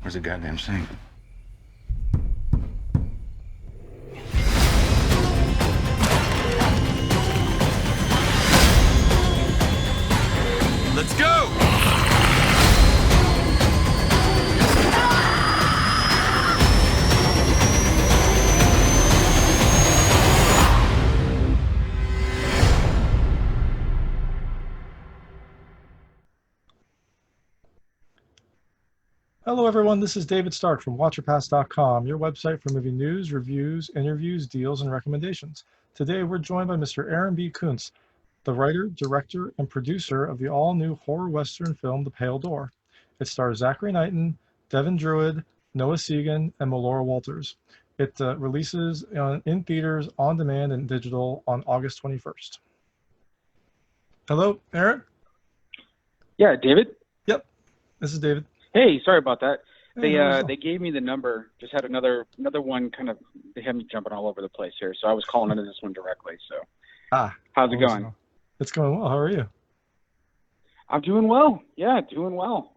Where's the goddamn sink? Let's go! Hello everyone, this is David Stark from WatcherPass.com, your website for movie news, reviews, interviews, deals, and recommendations. Today we're joined by Mr. Aaron B. Koontz, the writer, director, and producer of the all-new horror western film The Pale Door. It stars Zachary Knighton, Devin Druid, Noah Segan, and Melora Walters. It releases in theaters, on demand, and digital on August 21st. Hello, Aaron? Yeah, David? Yep, this is David. Hey, sorry about that. Yeah, They gave me the number. Just had another one kind of. They had me jumping all over the place here, so I was calling into this one directly. So, how's it going? It's going well. How are you? I'm doing well. Yeah, doing well.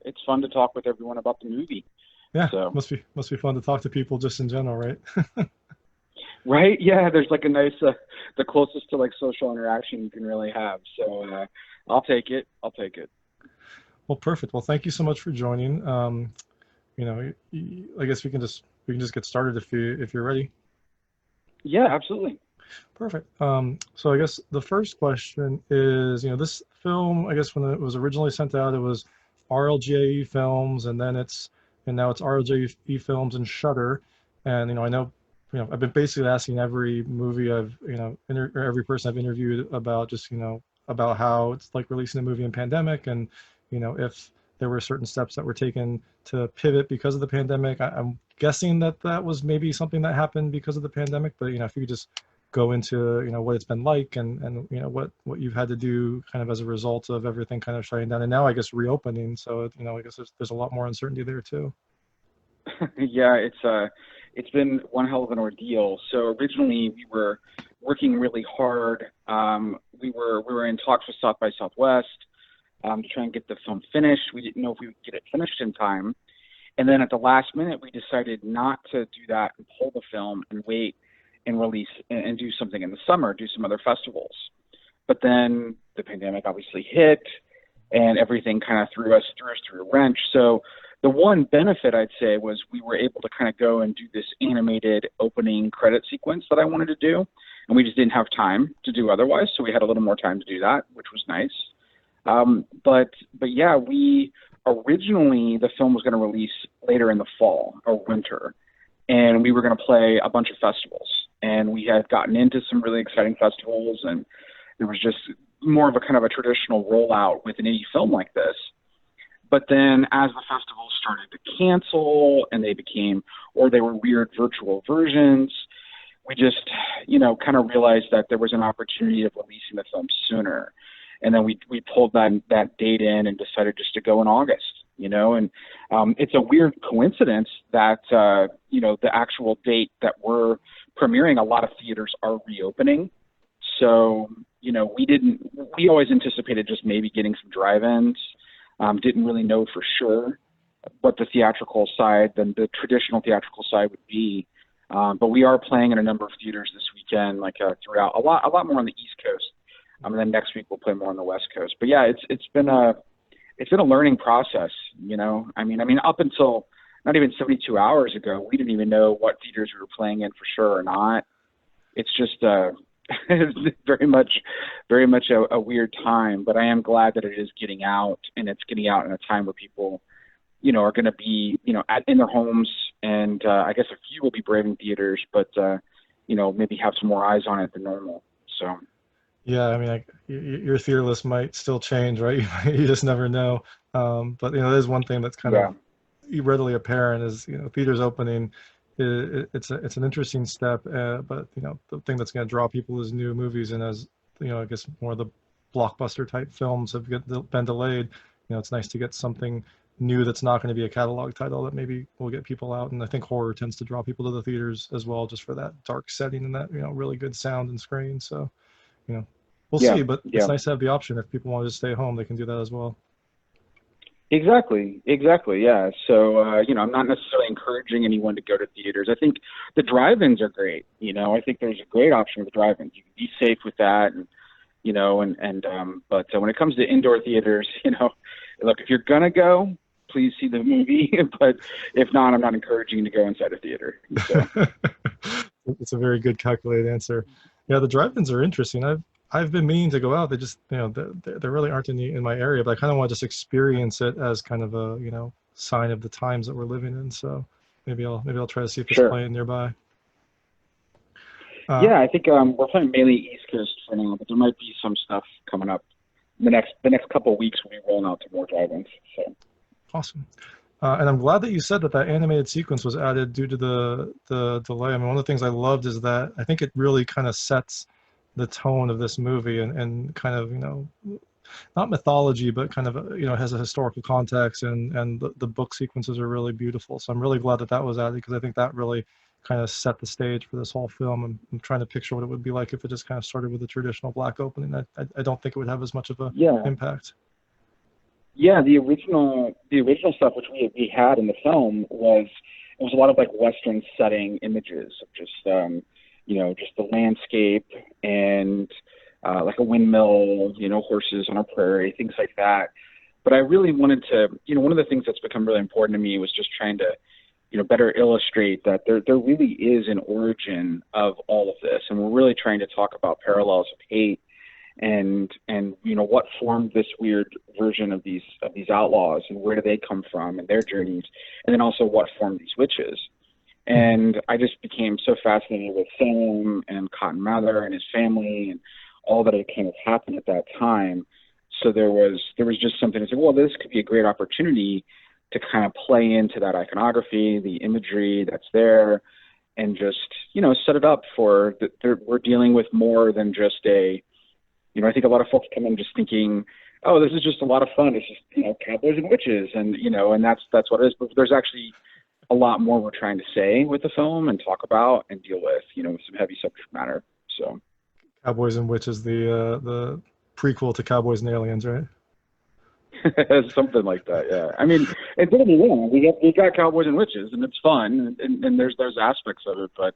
It's fun to talk with everyone about the movie. Yeah, so. must be fun to talk to people just in general, right? Right? Yeah, there's like a nice, the closest to like social interaction you can really have. So, I'll take it. Well, perfect. Well, thank you so much for joining. I guess we can just get started if you're ready. Yeah, absolutely. Perfect. So I guess the first question is, this film, I guess when it was originally sent out, it was RLJE Films, and now it's RLJE Films and Shudder. And I know, I've been basically asking every movie or every person I've interviewed about just about how it's like releasing a movie in pandemic, and if there were certain steps that were taken to pivot because of the pandemic. I'm guessing that was maybe something that happened because of the pandemic, but if you could just go into what it's been like and what you've had to do kind of as a result of everything kind of shutting down and now I guess reopening. So I guess there's a lot more uncertainty there too. Yeah, it's been one hell of an ordeal. So originally we were working really hard. We were in talks with South by Southwest to try and get the film finished. We didn't know if we would get it finished in time. And then at the last minute, we decided not to do that and pull the film and wait and release and do something in the summer, do some other festivals. But then the pandemic obviously hit and everything kind of threw us through a wrench. So the one benefit I'd say was we were able to kind of go and do this animated opening credit sequence that I wanted to do. And we just didn't have time to do otherwise. So we had a little more time to do that, which was nice. But yeah, originally the film was going to release later in the fall or winter, and we were going to play a bunch of festivals, and we had gotten into some really exciting festivals, and there was just more of a kind of a traditional rollout with an indie film like this. But then as the festivals started to cancel and they were weird virtual versions, we just, kind of realized that there was an opportunity of releasing the film sooner. And then we pulled that date in and decided just to go in August, and it's a weird coincidence that, the actual date that we're premiering, a lot of theaters are reopening. So, we always anticipated just maybe getting some drive-ins, didn't really know for sure what the traditional theatrical side would be. But we are playing in a number of theaters this weekend, throughout a lot more on the East Coast. And then next week we'll play more on the West Coast. But yeah, it's been a learning process, I mean, up until not even 72 hours ago, we didn't even know what theaters we were playing in for sure or not. It's just it's very much a weird time. But I am glad that it is getting out, and it's getting out in a time where people, are going to be, in their homes, and I guess a few will be braving theaters, but maybe have some more eyes on it than normal. So. Yeah, I mean, your theater list might still change, right? You just never know. But there's one thing that's kind of readily apparent is theaters opening. It's an interesting step, but the thing that's going to draw people is new movies, and as I guess more of the blockbuster type films have been delayed. It's nice to get something new that's not going to be a catalog title that maybe will get people out. And I think horror tends to draw people to the theaters as well, just for that dark setting and that really good sound and screen. So. We'll see, but it's nice to have the option. If people want to just stay home, they can do that as well. Exactly, exactly, yeah. So, I'm not necessarily encouraging anyone to go to theaters. I think the drive-ins are great. I think there's a great option with drive-ins. You can be safe with that, and but when it comes to indoor theaters, look, if you're gonna go, please see the movie. But if not, I'm not encouraging you to go inside a theater. So. It's a very good calculated answer. Yeah, the drive-ins are interesting. I've been meaning to go out. They just, there really aren't any in my area, but I kind of want to just experience it as kind of a, sign of the times that we're living in. So maybe I'll try to see if it's Sure. playing nearby. Yeah, I think we're playing mainly East Coast for now, but there might be some stuff coming up. The next couple of weeks we'll be rolling out to more drive-ins. So. Awesome. And I'm glad that you said that animated sequence was added due to the delay. I mean, one of the things I loved is that I think it really kind of sets the tone of this movie and kind of, not mythology, but kind of, has a historical context, and the book sequences are really beautiful. So I'm really glad that that was added, because I think that really kind of set the stage for this whole film. I'm trying to picture what it would be like if it just kind of started with a traditional black opening. I don't think it would have as much of a impact. Yeah, the original stuff which we had in the film was a lot of like Western setting images of just just the landscape and like a windmill, horses on a prairie, things like that. But I really wanted to, one of the things that's become really important to me was just trying to, better illustrate that there really is an origin of all of this, and we're really trying to talk about parallels of hate and what formed this weird version of these outlaws, and where do they come from and their journeys, and then also what formed these witches. And I just became so fascinated with Sam and Cotton Mather and his family and all that had kind of happened at that time. So there was just something to say, well, this could be a great opportunity to kind of play into that iconography, the imagery that's there, and just, set it up for we're dealing with more than just I think a lot of folks come in just thinking, oh, this is just a lot of fun. It's just, cowboys and witches, and, and that's what it is. But there's actually a lot more we're trying to say with the film and talk about and deal with, with some heavy subject matter. So, Cowboys and Witches, the prequel to Cowboys and Aliens, right? Something like that, yeah. I mean, and don't get me wrong, we got Cowboys and Witches, and it's fun, and there's aspects of it, but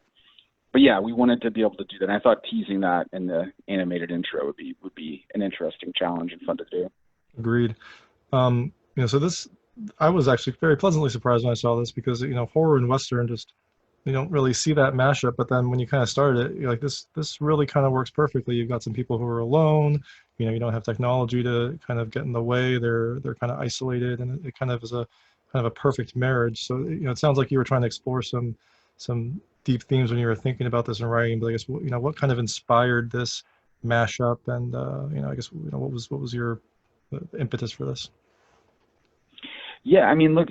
yeah, we wanted to be able to do that. And I thought teasing that in the animated intro would be an interesting challenge and fun to do. Agreed. So this, I was actually very pleasantly surprised when I saw this, because horror and Western just, you don't really see that mashup. But then when you kind of started it, you're like, this really kind of works perfectly. You've got some people who are alone. You don't have technology to kind of get in the way. They're kind of isolated, and it kind of is a perfect marriage. So it sounds like you were trying to explore some deep themes when you were thinking about this and writing. But I guess what kind of inspired this mashup, and I guess what was your impetus for this? Yeah, I mean, look,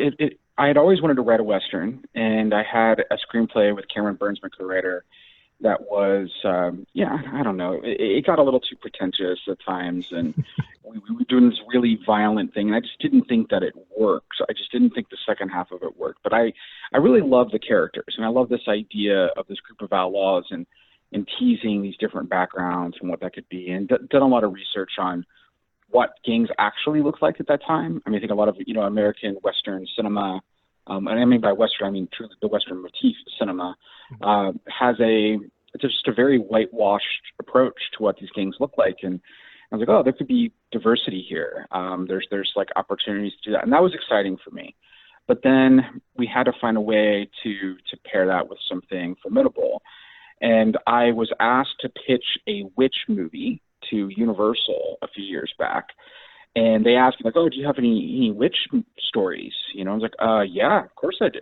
I had always wanted to write a Western, and I had a screenplay with Cameron Burns, my co-writer, that was, I don't know, it got a little too pretentious at times, and we were doing this really violent thing, and I just didn't think that it worked. So I just didn't think the second half of it worked. But I really love the characters, and I love this idea of this group of outlaws and teasing these different backgrounds and what that could be, and done a lot of research on what gangs actually looked like at that time. I mean, I think a lot of, American Western cinema, and I mean by Western, I mean truly the Western motif cinema, has just a very whitewashed approach to what these gangs look like. And I was like, oh, there could be diversity here. There's like opportunities to do that. And that was exciting for me. But then we had to find a way to pair that with something formidable. And I was asked to pitch a witch movie to Universal a few years back. And they asked me, like, oh, do you have any witch stories? I was like, yeah, of course I do.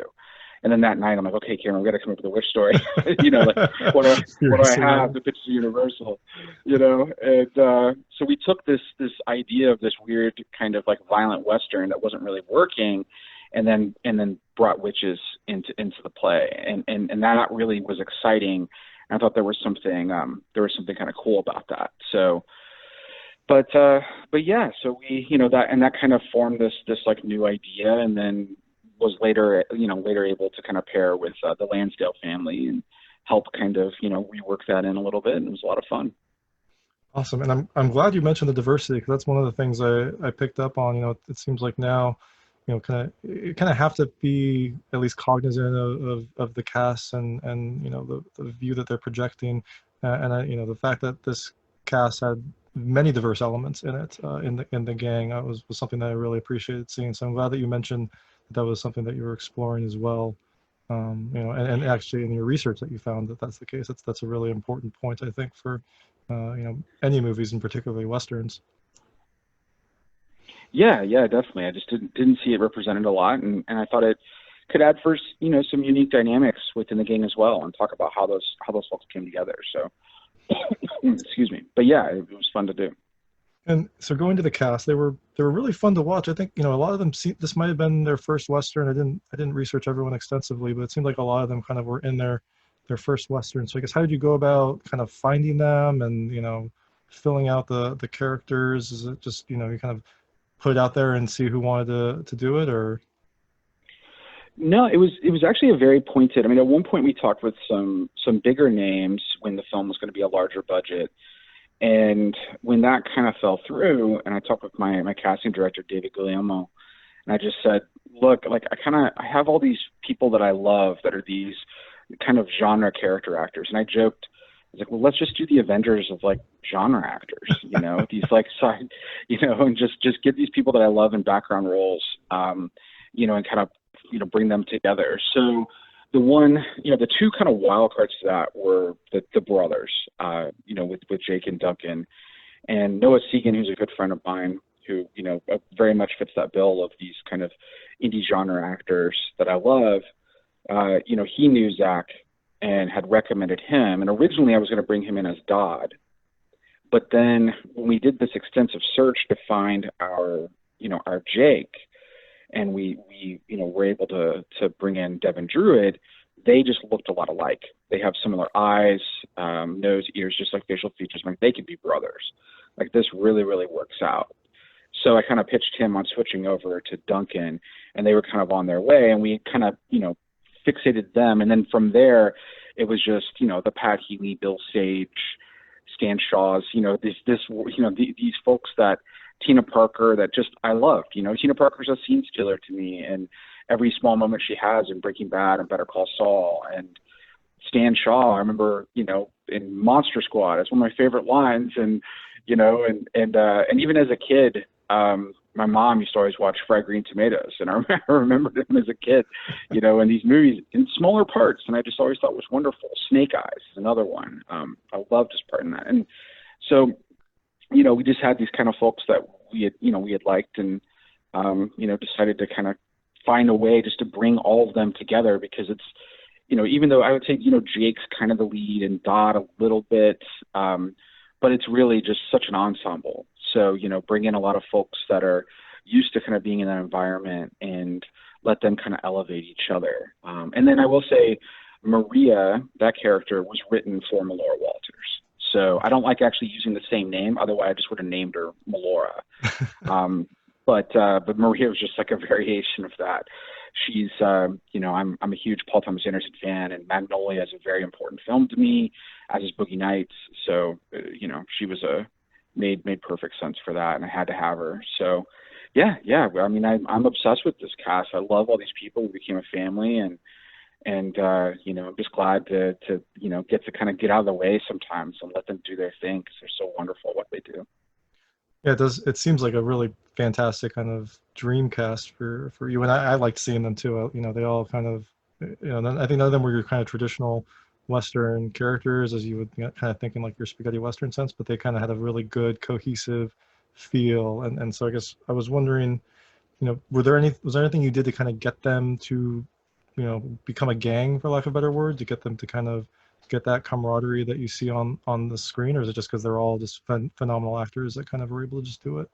And then that night, I'm like, okay, Cameron, we got to come up with a witch story. Like, what do I have to pitch to Universal? And so we took this idea of this weird kind of like violent Western that wasn't really working, and then brought witches into the play, and that really was exciting. And I thought there was something kind of cool about that. So. But yeah, so we, that kind of formed this like new idea, and then was later able to kind of pair with the Lansdale family and help kind of, rework that in a little bit. And it was a lot of fun. Awesome, and I'm glad you mentioned the diversity, because that's one of the things I picked up on. It seems like now, kind of have to be at least cognizant of the cast and the view that they're projecting, and the fact that this cast had many diverse elements in it, in the gang, was something that I really appreciated seeing. So I'm glad that you mentioned that was something that you were exploring as well. And actually in your research that you found that that's the case. That's a really important point, I think, for any movies, and particularly westerns. Yeah, yeah, definitely. I just didn't see it represented a lot, and I thought it could add first, some unique dynamics within the gang as well, and talk about how those folks came together. So, excuse me. But yeah, it was fun to do. And so going to the cast, they were really fun to watch. I think a lot of them this might have been their first western. I didn't research everyone extensively, but it seemed like a lot of them kind of were in their first western. So I guess how did you go about kind of finding them and filling out the characters? Is it just you kind of put it out there and see who wanted to do it, or? No, it was actually a very pointed. I mean, at one point we talked with some bigger names when the film was going to be a larger budget, and when that kind of fell through, and I talked with my casting director David Guglielmo, and I just said, look, like I have all these people that I love that are these kind of genre character actors, and I joked. I was like, well, let's just do the Avengers of like genre actors, these like side, and just get these people that I love in background roles, and kind of, bring them together. So the two kind of wild cards to that were the brothers, with Jake and Duncan, and Noah Segan, who's a good friend of mine, who, very much fits that bill of these kind of indie genre actors that I love. He knew Zach and had recommended him. And originally I was going to bring him in as Dodd. But then when we did this extensive search to find our Jake, and we were able to bring in Devin Druid, they just looked a lot alike. They have similar eyes, nose, ears, just like facial features. Like they could be brothers. Like this really, really works out. So I kind of pitched him on switching over to Duncan, and they were kind of on their way, and we kind of, fixated them. And then from there, it was just, the Pat Healy, Bill Sage, Stan Shaws, these folks that Tina Parker that just I loved. Tina Parker's a scene stealer to me, and every small moment she has in Breaking Bad and Better Call Saul. And Stan Shaw, I remember, in Monster Squad, it's one of my favorite lines. And and even as a kid, my mom used to always watch Fried Green Tomatoes, and I remembered him as a kid, in these movies in smaller parts, and I just always thought was wonderful. Snake Eyes is another one. I loved his part in that, and so we just had these kind of folks that we had liked, and decided to kind of find a way just to bring all of them together, because it's even though I would say Jake's kind of the lead and Dodd a little bit, but it's really just such an ensemble. So, bring in a lot of folks that are used to kind of being in that environment and let them kind of elevate each other. And then I will say Maria, that character, was written for Melora Walters. So I don't like actually using the same name. Otherwise, I just would have named her Melora. But Maria was just like a variation of that. She's, I'm a huge Paul Thomas Anderson fan, and Magnolia is a very important film to me, as is Boogie Nights. So, she was made perfect sense for that, and I had to have her. So, yeah. I mean, I'm obsessed with this cast. I love all these people. We became a family, and I'm just glad to get to kind of get out of the way sometimes and let them do their thing, because they're so wonderful at what they do. Yeah, it does. It seems like a really fantastic kind of dream cast for you, and I liked seeing them too. They all kind of, I think none of them were your kind of traditional Western characters, as you would kind of think in like your spaghetti Western sense, but they kind of had a really good cohesive feel, and so I guess I was wondering, was there anything you did to kind of get them to, become a gang, for lack of a better word, to get them to kind of get that camaraderie that you see on the screen, or is it just because they're all just phenomenal actors that kind of were able to just do it?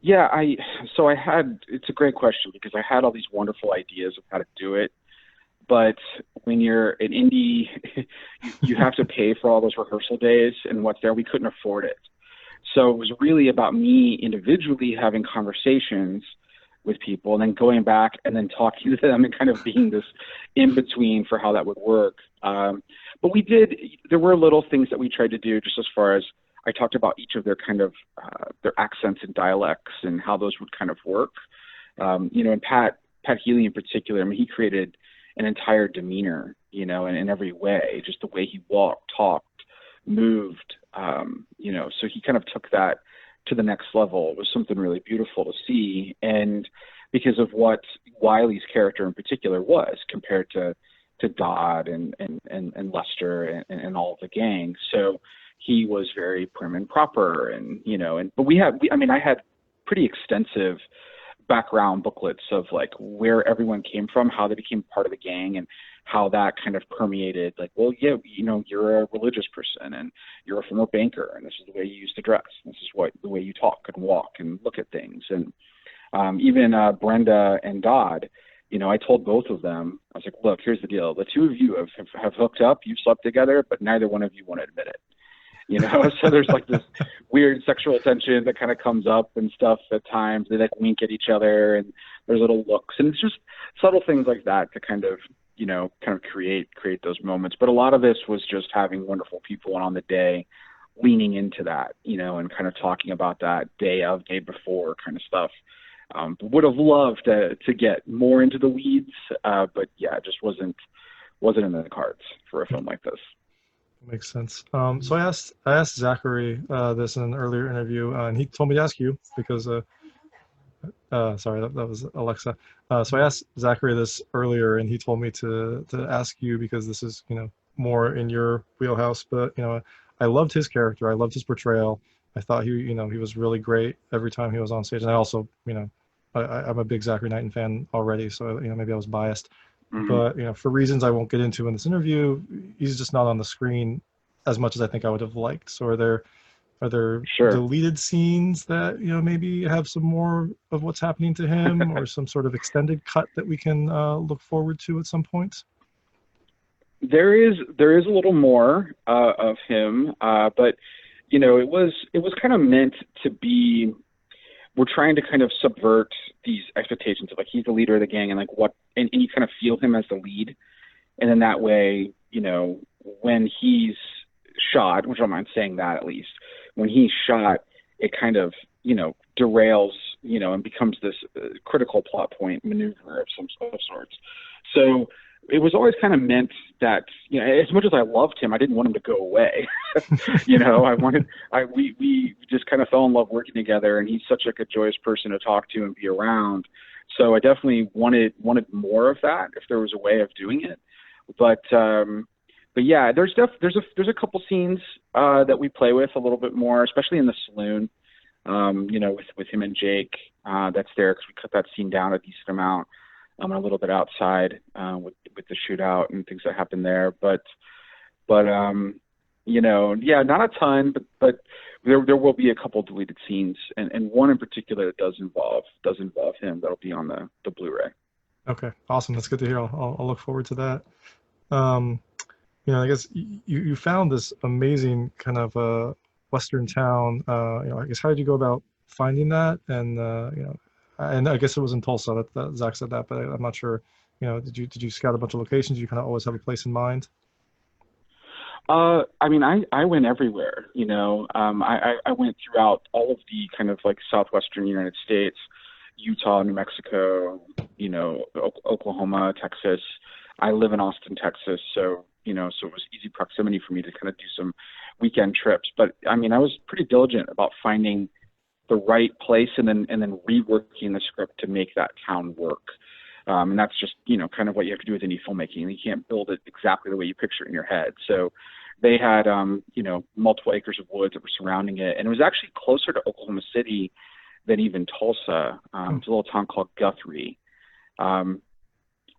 Yeah, it's a great question, because I had all these wonderful ideas of how to do it, but when you're an indie, you have to pay for all those rehearsal days and what's there. We couldn't afford it. So it was really about me individually having conversations with people, and then going back and then talking to them and kind of being this in between for how that would work. But there were little things that we tried to do, just as far as, I talked about each of their kind of their accents and dialects and how those would kind of work. You know, and Pat Healy in particular, I mean, he created an entire demeanor, you know, in every way, just the way he walked, talked, moved, you know, so he kind of took that to the next level. It was something really beautiful to see. And because of what Wiley's character in particular was compared to Dodd and Lester and all of the gang. So he was very prim and proper, and, you know, but I mean, I had pretty extensive background booklets of like where everyone came from, how they became part of the gang, and how that kind of permeated, like, well, yeah, you know, you're a religious person and you're a former banker, and this is the way you used to dress. This is the way you talk and walk and look at things. And even Brenda and Dodd, you know, I told both of them, I was like, look, here's the deal. The two of you have hooked up, you've slept together, but neither one of you want to admit it. You know, so there's like this weird sexual tension that kind of comes up and stuff at times. They like wink at each other, and there's little looks, and it's just subtle things like that to kind of, you know, kind of create those moments. But a lot of this was just having wonderful people on the day leaning into that, you know, and kind of talking about that day before kind of stuff. Would have loved to get more into the weeds, but yeah, it just wasn't in the cards for a film like this. Makes sense. So I asked Zachary this in an earlier interview, and he told me to ask you because sorry, that was Alexa. So I asked Zachary this earlier, and he told me to ask you because this is, you know, more in your wheelhouse. But, you know, I loved his character. I loved his portrayal. I thought he was really great every time he was on stage. And I also, you know, I'm a big Zachary Knighton fan already, so, you know, maybe I was biased. Mm-hmm. But, you know, for reasons I won't get into in this interview, he's just not on the screen as much as I think I would have liked. So are there Sure. deleted scenes that, you know, maybe have some more of what's happening to him, or some sort of extended cut that we can look forward to at some point? There is a little more of him, but, you know, it was kind of meant to be. We're trying to kind of subvert these expectations of like he's the leader of the gang, and like and you kind of feel him as the lead, and then that way, you know, when he's shot, which I don't mind saying that at least, when he's shot, it kind of, you know, derails, you know, and becomes this critical plot point maneuver of some sorts. So it was always kind of meant that, you know, as much as I loved him, I didn't want him to go away. You know, we just kind of fell in love working together, and he's such like a joyous person to talk to and be around. So I definitely wanted more of that if there was a way of doing it. But yeah, there's a couple scenes that we play with a little bit more, especially in the saloon. You know, with him and Jake, that's there because we cut that scene down a decent amount. A little bit outside with the shootout and things that happen there, but you know, yeah, not a ton, but there will be a couple deleted scenes, and one in particular that does involve him that'll be on the Blu-ray. Okay, awesome. That's good to hear. I'll look forward to that. You know, I guess you found this amazing kind of Western town. You know, I guess how did you go about finding that? And you know, and I guess it was in Tulsa that Zach said that, but I'm not sure. You know, did you scout a bunch of locations? Did you kind of always have a place in mind? I mean, I went everywhere. You know, I went throughout all of the kind of like southwestern United States, Utah, New Mexico, you know, Oklahoma, Texas. I live in Austin, Texas, so, you know, so it was easy proximity for me to kind of do some weekend trips. But I mean, I was pretty diligent about finding the right place and then reworking the script to make that town work. And that's just, you know, kind of what you have to do with any filmmaking. You can't build it exactly the way you picture it in your head. So they had, you know, multiple acres of woods that were surrounding it. And it was actually closer to Oklahoma City than even Tulsa. It's a little town called Guthrie.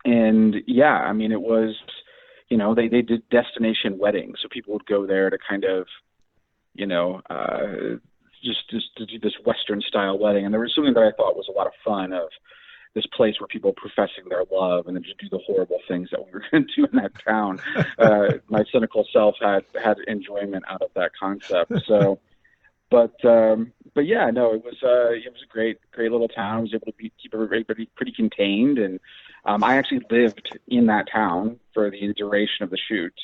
And yeah, I mean, it was, you know, they did destination weddings. So people would go there to kind of, you know, just to do this Western style wedding. And there was something that I thought was a lot of fun of this place where people professing their love and then just do the horrible things that we were going to do in that town. My cynical self had enjoyment out of that concept. So, but yeah, no, it was a great little town. I was able to keep everybody pretty contained. And I actually lived in that town for the duration of the shoot.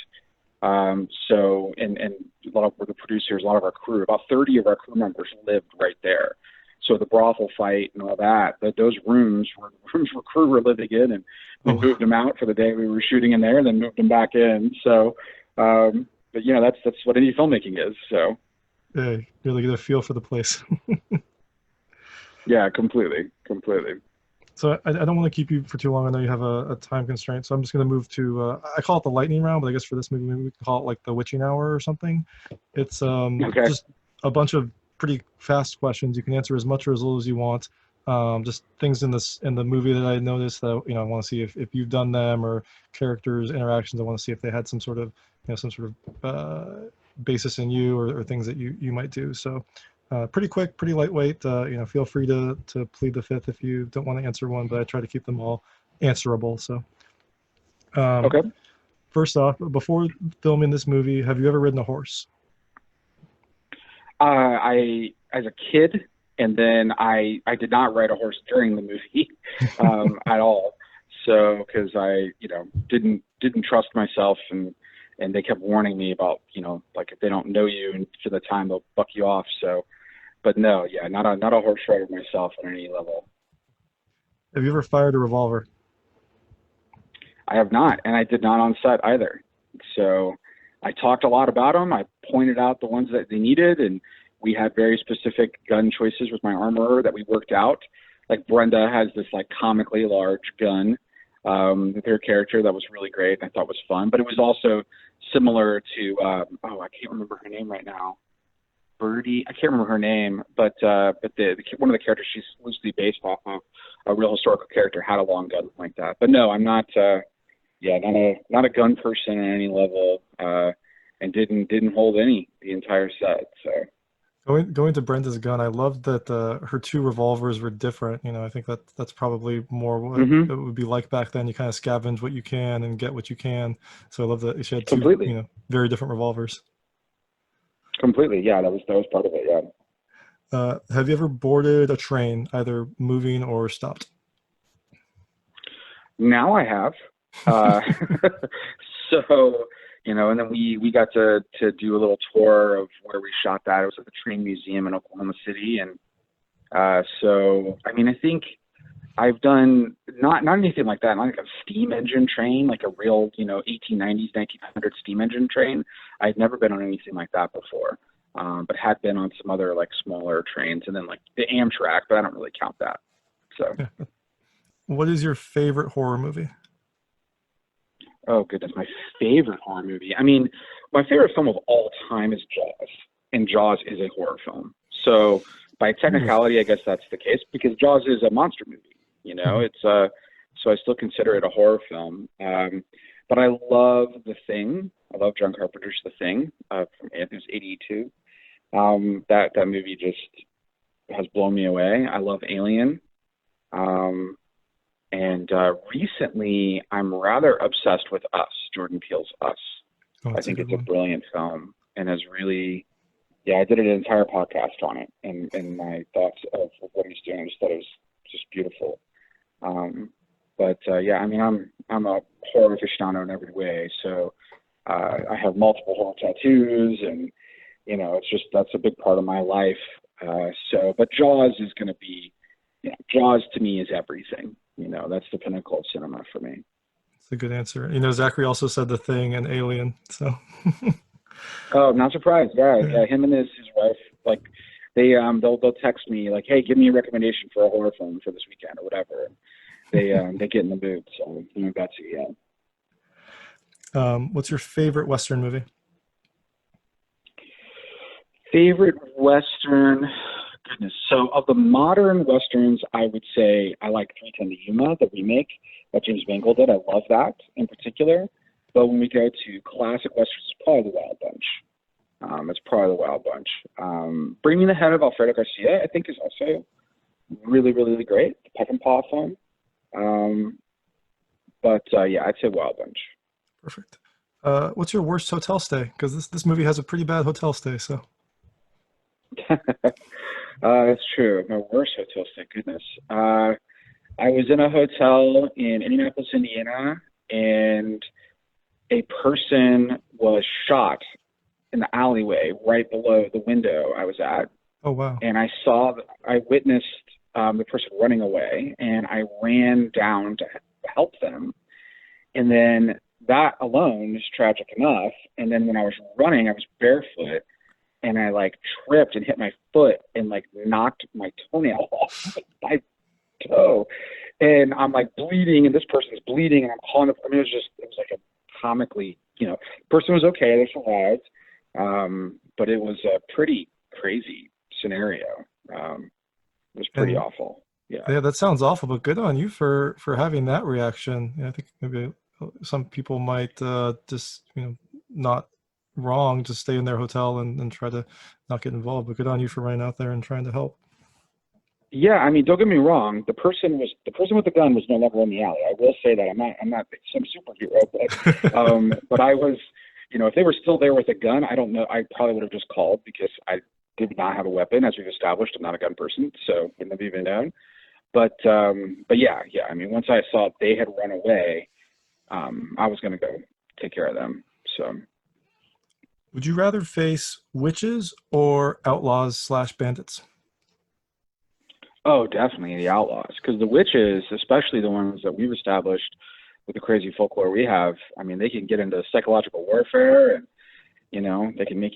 So, and a lot of the producers, a lot of our crew, about 30 of our crew members lived right there. So the brothel fight and all that, those rooms were rooms where crew were living in, and we moved them out for the day we were shooting in there, and then moved them back in. So, but that's what indie filmmaking is. So, yeah, you really get a feel for the place. Yeah, completely. So I don't want to keep you for too long. I know you have a time constraint, so I'm just going to move to, I call it the lightning round, but I guess for this movie, maybe we can call it like the witching hour or something. It's Okay. just a bunch of pretty fast questions. You can answer as much or as little as you want. Just things in the movie that I noticed that, I want to see if you've done them, or characters, interactions. I want to see if they had some sort of, some sort of basis in you, or things that you might do. So pretty quick, pretty lightweight. Feel free to plead the fifth if you don't want to answer one, but I try to keep them all answerable. So, Okay. first off, before filming this movie, have you ever ridden a horse? As a kid, and then I did not ride a horse during the movie at all. So, because I didn't trust myself, and they kept warning me about like if they don't know you and for the time they'll buck you off. So. But no, yeah, not a horse rider myself on any level. Have you ever fired a revolver? I have not, and I did not on set either. So I talked a lot about them. I pointed out the ones that they needed, and we had very specific gun choices with my armorer that we worked out. Like Brenda has this like comically large gun with her character that was really great, and I thought was fun. But it was also similar to I can't remember her name right now. Birdie, I can't remember her name, but the one of the characters she's loosely based off of a real historical character had a long gun like that. But no, I'm not. Not a gun person at any level, and didn't hold any the entire set. So going to Brenda's gun, I loved that her two revolvers were different. I think that's probably more what it would be like back then. You kind of scavenge what you can and get what you can. So I love that she had two very different revolvers. Completely, yeah, that was part of it, yeah. Have you ever boarded a train, either moving or stopped? Now I have. So, and then we got to do a little tour of where we shot that. It was at the Train Museum in Oklahoma City, and so I mean, I think I've done not anything like that, not like a steam engine train, like a real, 1890s, 1900s steam engine train. I'd never been on anything like that before, but had been on some other like smaller trains, and then like the Amtrak, but I don't really count that. So, what is your favorite horror movie? Oh goodness, my favorite horror movie. I mean, my favorite film of all time is Jaws, and Jaws is a horror film. So by technicality, I guess that's the case because Jaws is a monster movie. It's so I still consider it a horror film. But I love The Thing. I love John Carpenter's The Thing from it was 82. That movie just has blown me away. I love Alien. And recently, I'm rather obsessed with Us, Jordan Peele's Us. I think it's a brilliant film, and has really, I did an entire podcast on it, and my thoughts of what he's doing. I just thought it was just beautiful. I mean, I'm a horror aficionado in every way. So I have multiple horror tattoos, and it's just that's a big part of my life. But Jaws is going to be, Jaws to me is everything. That's the pinnacle of cinema for me. That's a good answer. Zachary also said The Thing and Alien. So. Oh, not surprised. Yeah. Him and his wife, like they'll text me like, "Hey, give me a recommendation for a horror film for this weekend or whatever." They get in the mood. So that's it. Yeah. What's your favorite Western movie? Favorite Western? Goodness. So of the modern Westerns, I would say I like 3:10 to Yuma, the remake that James Mangold did. I love that in particular. But when we go to classic Westerns, it's probably The Wild Bunch. Bring Me the Head of Alfredo Garcia, I think, is also really, really, really great. The Peck and Paw film. I'd say Wild Bunch. Perfect. What's your worst hotel stay? Because this movie has a pretty bad hotel stay. So. That's true. My worst hotel stay. Goodness. I was in a hotel in Indianapolis, Indiana, and a person was shot in the alleyway right below the window I was at. Oh, wow. And I witnessed the person running away, and I ran down to help them. And then that alone is tragic enough. And then when I was running, I was barefoot, and I like tripped and hit my foot and like knocked my toenail off my toe. And I'm like bleeding, and this person's bleeding, and I'm calling up. I mean, it was like a comically, the person was okay, they survived. But it was a pretty crazy scenario. It was pretty awful. Yeah, that sounds awful, but good on you for having that reaction. I think maybe some people might just, not wrong to stay in their hotel and try to not get involved, but good on you for running out there and trying to help. Yeah, I mean, don't get me wrong. The person with the gun was no longer in the alley. I will say that I'm not some superhero, but I was, if they were still there with a gun, I don't know. I probably would have just called, because I did not have a weapon, as we've established. I'm not a gun person, so wouldn't have even known. But yeah. I mean, once I saw they had run away, I was going to go take care of them. So. Would you rather face witches or outlaws / bandits? Oh, definitely the outlaws, because the witches, especially the ones that we've established with the crazy folklore we have, I mean, they can get into psychological warfare, and they can make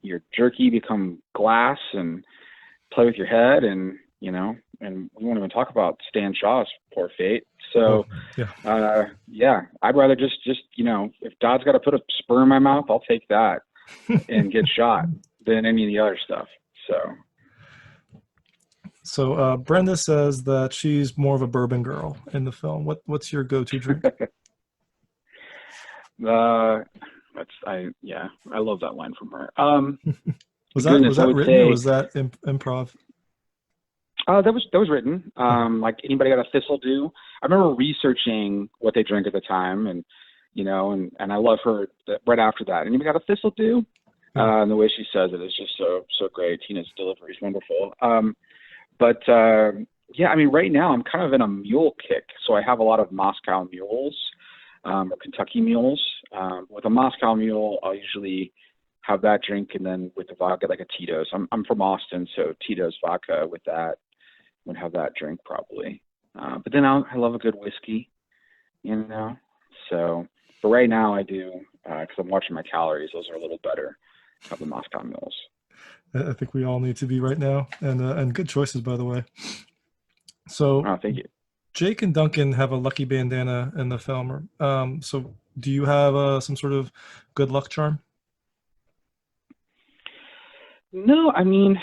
your jerky become glass and play with your head, and and we won't even talk about Stan Shaw's poor fate. So, yeah, I'd rather just if God's got to put a spur in my mouth, I'll take that and get shot than any of the other stuff. So Brenda says that she's more of a bourbon girl in the film. What's your go-to drink? I love that line from her. Was that written, or was that improv? That was written. Like, anybody got a thistle do? I remember researching what they drank at the time, and and I love her right after that. Anybody got a thistle do? And the way she says it is just so great. Tina's delivery is wonderful. But yeah, I mean, right now I'm kind of in a mule kick, so I have a lot of Moscow mules, or Kentucky mules. With a Moscow mule, I'll usually have that drink, and then with the vodka, like a Tito's. I'm from Austin, so Tito's vodka with that. Would have that drink probably. But then I love a good whiskey, So, but right now I do, because I'm watching my calories. Those are a little better. Have the Moscow mules. I think we all need to be right now, and good choices, by the way. So, thank you. Jake and Duncan have a lucky bandana in the film. So, do you have some sort of good luck charm? No, I mean,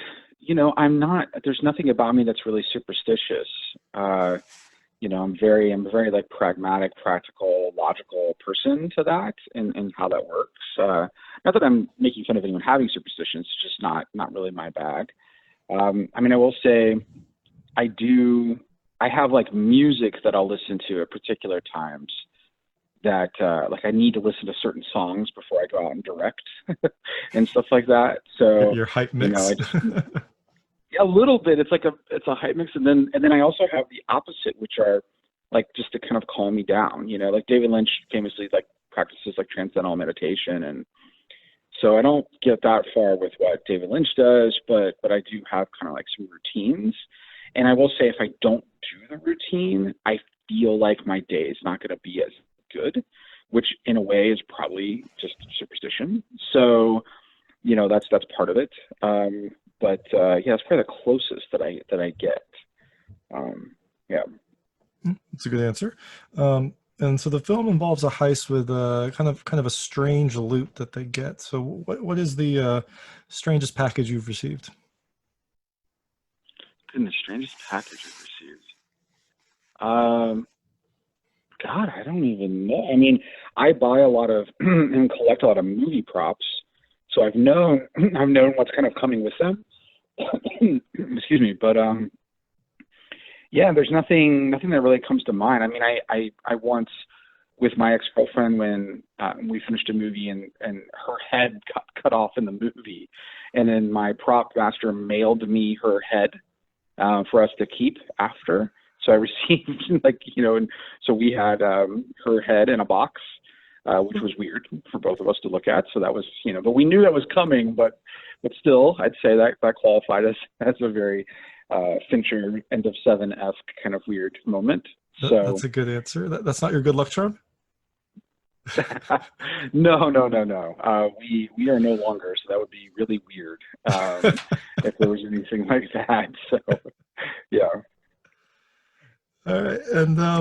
I'm not. There's nothing about me that's really superstitious. I'm very like pragmatic, practical, logical person to that, and how that works. Not that I'm making fun of anyone having superstitions. It's just not really my bag. I mean, I will say, I have like music that I'll listen to at particular times. That like I need to listen to certain songs before I go out and direct and stuff like that. So your hype mix. A little bit. It's a hype mix, and then I also have the opposite, which are like just to kind of calm me down. Like David Lynch famously like practices like transcendental meditation, and so I don't get that far with what David Lynch does, but I do have kind of like some routines. And I will say, if I don't do the routine, I feel like my day is not going to be as good, which in a way is probably just superstition. So, that's part of it. But yeah, it's probably the closest that I get. Yeah. That's a good answer. And so the film involves a heist with kind of a strange loot that they get. So what is the strangest package you've received? The strangest package I've received. God, I don't even know. I mean, I buy a lot of and collect a lot of movie props, so I've known what's kind of coming with them. Excuse me, but yeah, there's nothing that really comes to mind. I mean, I once, with my ex-girlfriend, when we finished a movie and her head got cut off in the movie, and then my prop master mailed me her head for us to keep after. So I received and so we had her head in a box which was weird for both of us to look at. So that was, but we knew that was coming, but still, I'd say that qualified as a very Fincher End of Seven-esque kind of weird moment. That's a good answer. That's not your good luck charm? No. We are no longer, so that would be really weird if there was anything like that. So, yeah. All right, and I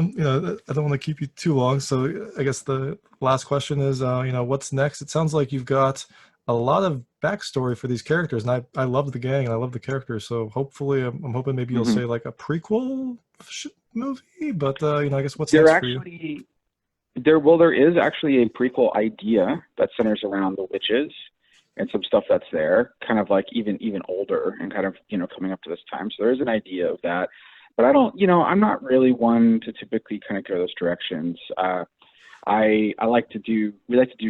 don't want to keep you too long, so I guess the last question is, what's next? It sounds like you've got a lot of backstory for these characters, and I love the gang and I love the characters. So hopefully, I'm hoping maybe you'll say like a prequel movie, but I guess what's next for you? There is actually a prequel idea that centers around the witches and some stuff that's there, kind of like even older and kind of coming up to this time. So there is an idea of that. But I'm not really one to typically kind of go those directions. We like to do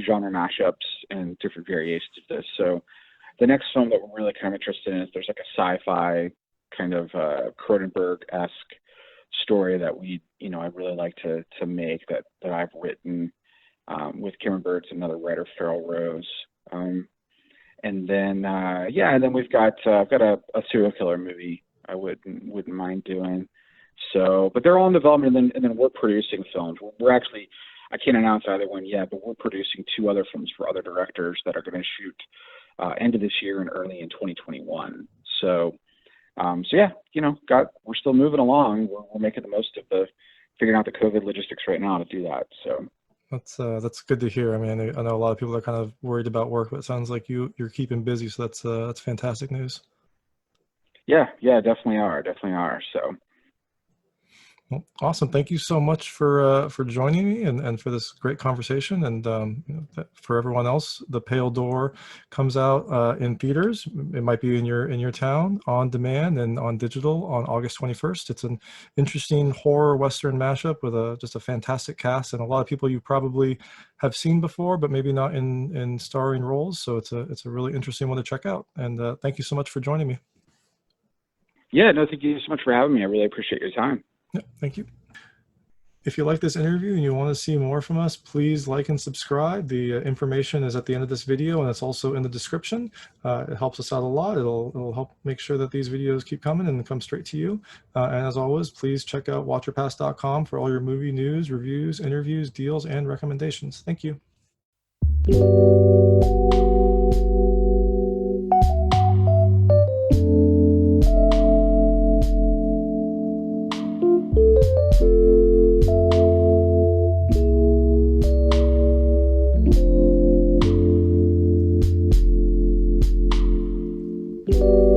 genre mashups and different variations of this. So the next film that we're really kind of interested in is there's like a sci-fi kind of Cronenberg-esque story that I'd really like to make that I've written with Cameron Burt's another writer, Farrell Rose. And then we've got I've got a serial killer movie I wouldn't mind doing. So, but they're all in development, and then we're producing films. We're actually, I can't announce either one yet, but we're producing 2 other films for other directors that are going to shoot end of this year and early in 2021. So yeah, we're still moving along. We're making the most of figuring out the COVID logistics right now to do that. So. That's good to hear. I mean, I know a lot of people are kind of worried about work, but it sounds like you're keeping busy. So that's fantastic news. Yeah, definitely are. So. Well, awesome. Thank you so much for joining me and for this great conversation. And for everyone else, The Pale Door comes out in theaters. It might be in your town, on demand and on digital on August 21st. It's an interesting horror Western mashup with just a fantastic cast and a lot of people you probably have seen before, but maybe not in starring roles. So it's a really interesting one to check out. And thank you so much for joining me. Yeah, no, thank you so much for having me. I really appreciate your time. Yeah, thank you. If you like this interview and you want to see more from us, please like and subscribe. The information is at the end of this video and it's also in the description. It helps us out a lot. It'll help make sure that these videos keep coming and come straight to you. And as always, please check out watchyourpass.com for all your movie news, reviews, interviews, deals, and recommendations. Thank you. you